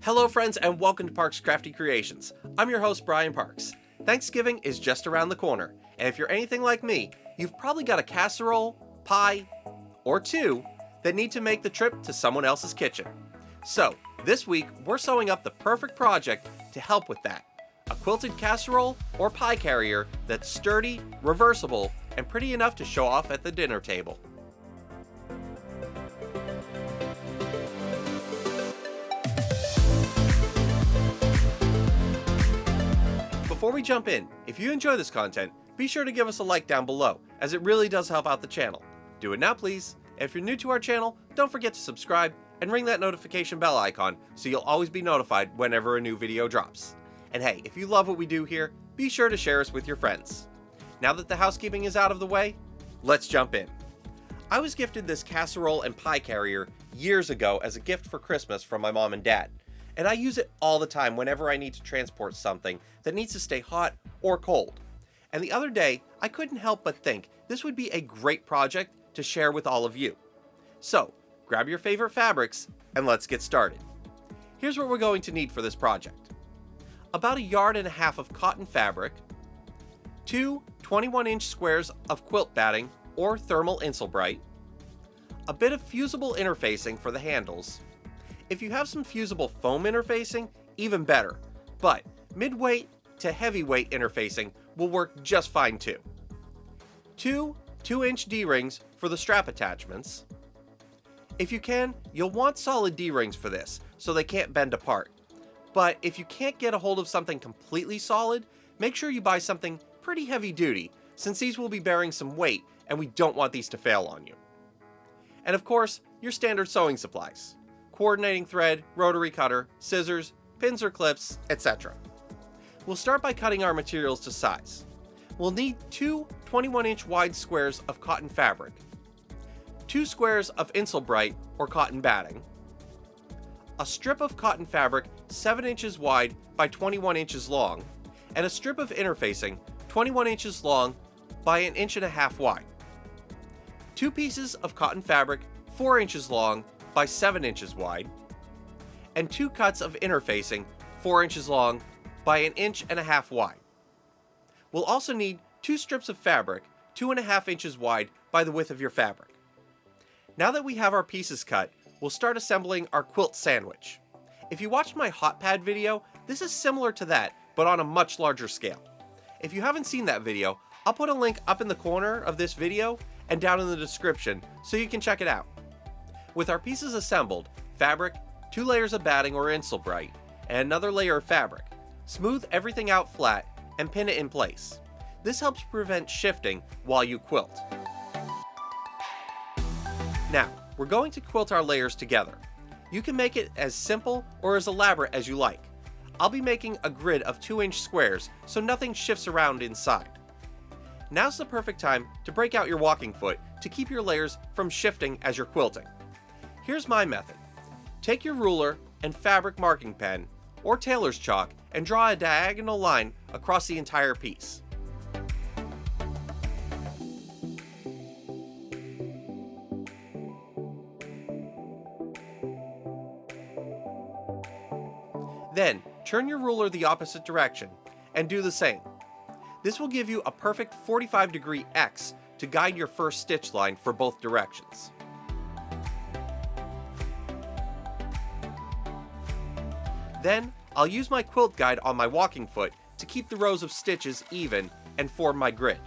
Hello friends and welcome to Parks Crafty Creations. I'm your host Brian Parks. Thanksgiving is just around the corner, and if you're anything like me, you've probably got a casserole, pie, or two that need to make the trip to someone else's kitchen. So, this week we're sewing up the perfect project to help with that. A quilted casserole or pie carrier that's sturdy, reversible, and pretty enough to show off at the dinner table. Before we jump in, if you enjoy this content, be sure to give us a like down below, as it really does help out the channel. Do it now please. If you're new to our channel, don't forget to subscribe and ring that notification bell icon so you'll always be notified whenever a new video drops. And hey, if you love what we do here, be sure to share us with your friends. Now that the housekeeping is out of the way, let's jump in. I was gifted this casserole and pie carrier years ago as a gift for Christmas from my mom and dad. And I use it all the time whenever I need to transport something that needs to stay hot or cold. And the other day, I couldn't help but think this would be a great project to share with all of you. So, grab your favorite fabrics and let's get started. Here's what we're going to need for this project. About 1.5 yards of cotton fabric, 2 21-inch squares of quilt batting or thermal Insulbrite, a bit of fusible interfacing for the handles. If you have some fusible foam interfacing, even better, but mid-weight to heavyweight interfacing will work just fine too. 2 2-inch D-rings for the strap attachments. If you can, you'll want solid D-rings for this, so they can't bend apart. But if you can't get a hold of something completely solid, make sure you buy something pretty heavy duty, since these will be bearing some weight and we don't want these to fail on you. And of course, your standard sewing supplies. Coordinating thread, rotary cutter, scissors, pins or clips, etc. We'll start by cutting our materials to size. We'll need 2 21-inch wide squares of cotton fabric, 2 squares of Insulbrite or cotton batting, a strip of cotton fabric 7 inches wide by 21 inches long, and a strip of interfacing 21 inches long by 1.5 inches wide. 2 pieces of cotton fabric 4 inches long by 7 inches wide, and 2 cuts of interfacing 4 inches long by 1.5 inches wide. We'll also need 2 strips of fabric 2.5 inches wide by the width of your fabric. Now that we have our pieces cut, we'll start assembling our quilt sandwich. If you watched my hot pad video, this is similar to that, but on a much larger scale. If you haven't seen that video, I'll put a link up in the corner of this video and down in the description so you can check it out. With our pieces assembled, fabric, 2 layers of batting or Insulbrite, and another layer of fabric, smooth everything out flat and pin it in place. This helps prevent shifting while you quilt. Now, we're going to quilt our layers together. You can make it as simple or as elaborate as you like. I'll be making a grid of 2-inch squares so nothing shifts around inside. Now's the perfect time to break out your walking foot to keep your layers from shifting as you're quilting. Here's my method. Take your ruler and fabric marking pen or tailor's chalk and draw a diagonal line across the entire piece. Then, turn your ruler the opposite direction and do the same. This will give you a perfect 45-degree X to guide your first stitch line for both directions. Then, I'll use my quilt guide on my walking foot to keep the rows of stitches even and form my grid.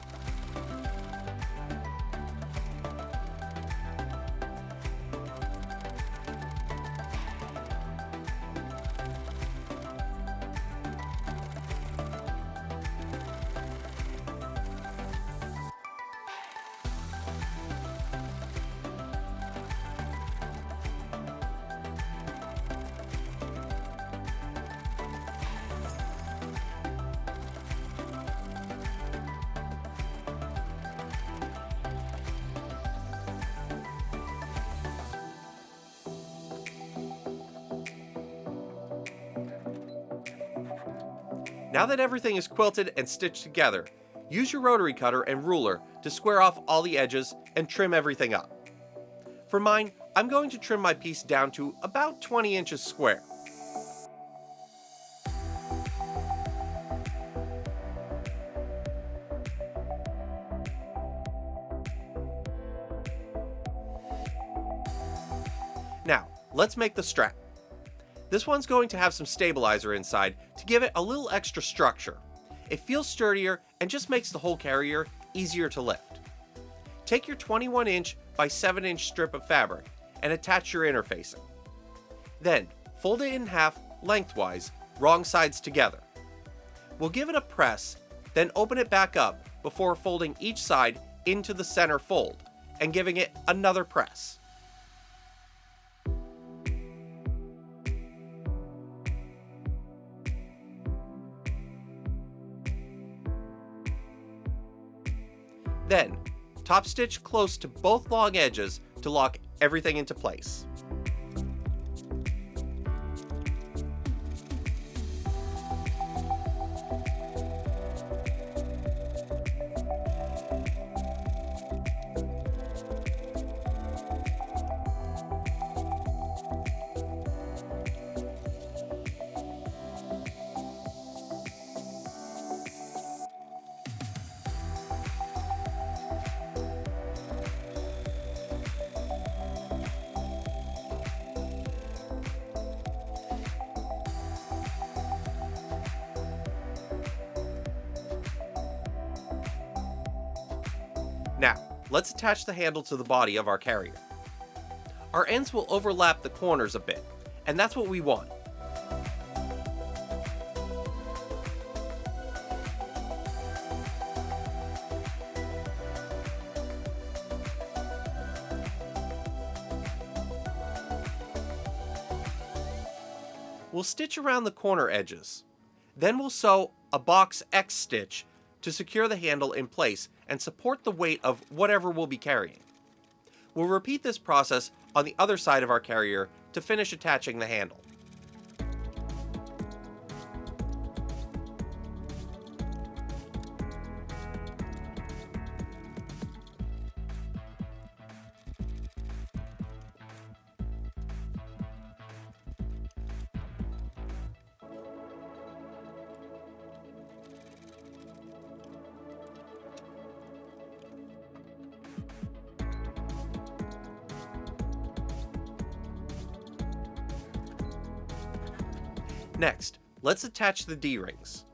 Now that everything is quilted and stitched together, use your rotary cutter and ruler to square off all the edges and trim everything up. For mine, I'm going to trim my piece down to about 20 inches square. let's make the strap. This one's going to have some stabilizer inside to give it a little extra structure. It feels sturdier and just makes the whole carrier easier to lift. Take your 21" by 7" strip of fabric and attach your interfacing. Then, fold it in half lengthwise, wrong sides together. We'll give it a press, then open it back up before folding each side into the center fold and giving it another press. Then, top stitch close to both long edges to lock everything into place. Now, let's attach the handle to the body of our carrier. Our ends will overlap the corners a bit, and that's what we want. We'll stitch around the corner edges. Then we'll sew a box X stitch to secure the handle in place and support the weight of whatever we'll be carrying. We'll repeat this process on the other side of our carrier to finish attaching the handle. Next, let's attach the D-rings.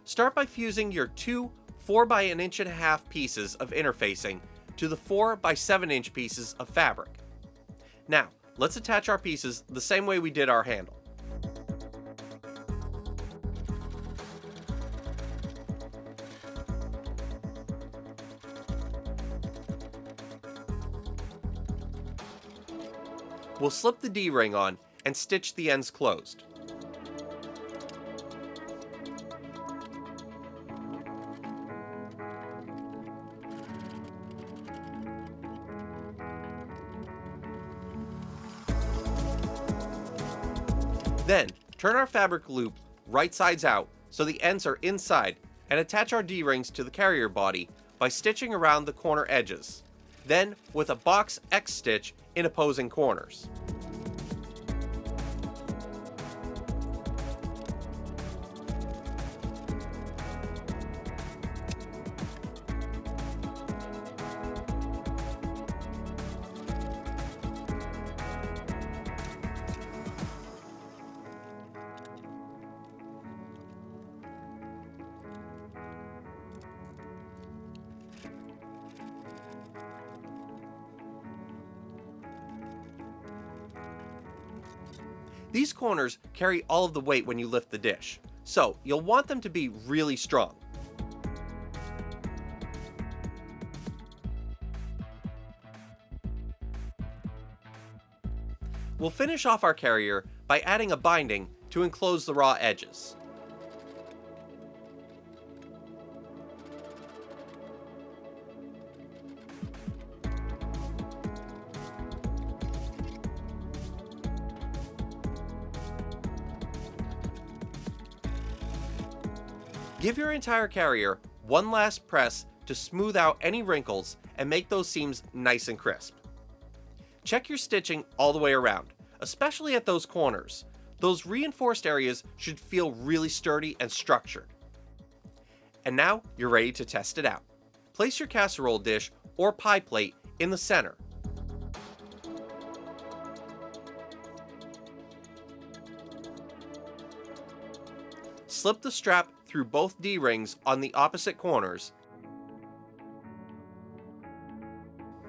Start by fusing your two 4 by 1.5 inch pieces of interfacing to the 4 by 7 inch pieces of fabric. Now, let's attach our pieces the same way we did our handle. We'll slip the D-ring on and stitch the ends closed. Then, turn our fabric loop right sides out so the ends are inside and attach our D-rings to the carrier body by stitching around the corner edges. Then, with a box X stitch in opposing corners. These corners carry all of the weight when you lift the dish, so you'll want them to be really strong. We'll finish off our carrier by adding a binding to enclose the raw edges. Give your entire carrier one last press to smooth out any wrinkles and make those seams nice and crisp. Check your stitching all the way around, especially at those corners. Those reinforced areas should feel really sturdy and structured. And now you're ready to test it out. Place your casserole dish or pie plate in the center. slip the strap through both D-rings on the opposite corners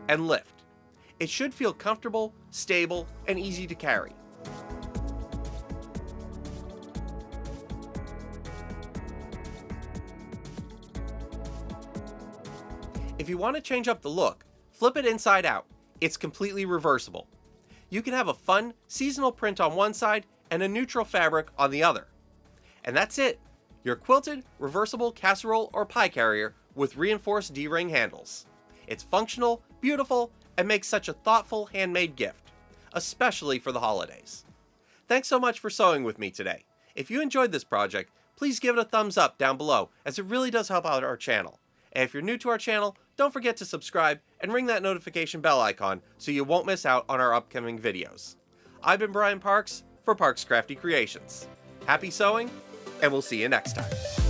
and lift. It should feel comfortable, stable, and easy to carry. If you want to change up the look, flip it inside out. It's completely reversible. You can have a fun, seasonal print on one side and a neutral fabric on the other. And that's it! Your quilted, reversible casserole or pie carrier with reinforced D-ring handles. It's functional, beautiful, and makes such a thoughtful handmade gift, especially for the holidays. Thanks so much for sewing with me today. If you enjoyed this project, please give it a thumbs up down below, as it really does help out our channel. And if you're new to our channel, don't forget to subscribe and ring that notification bell icon so you won't miss out on our upcoming videos. I've been Brian Parks for Parks Crafty Creations. Happy sewing, and we'll see you next time.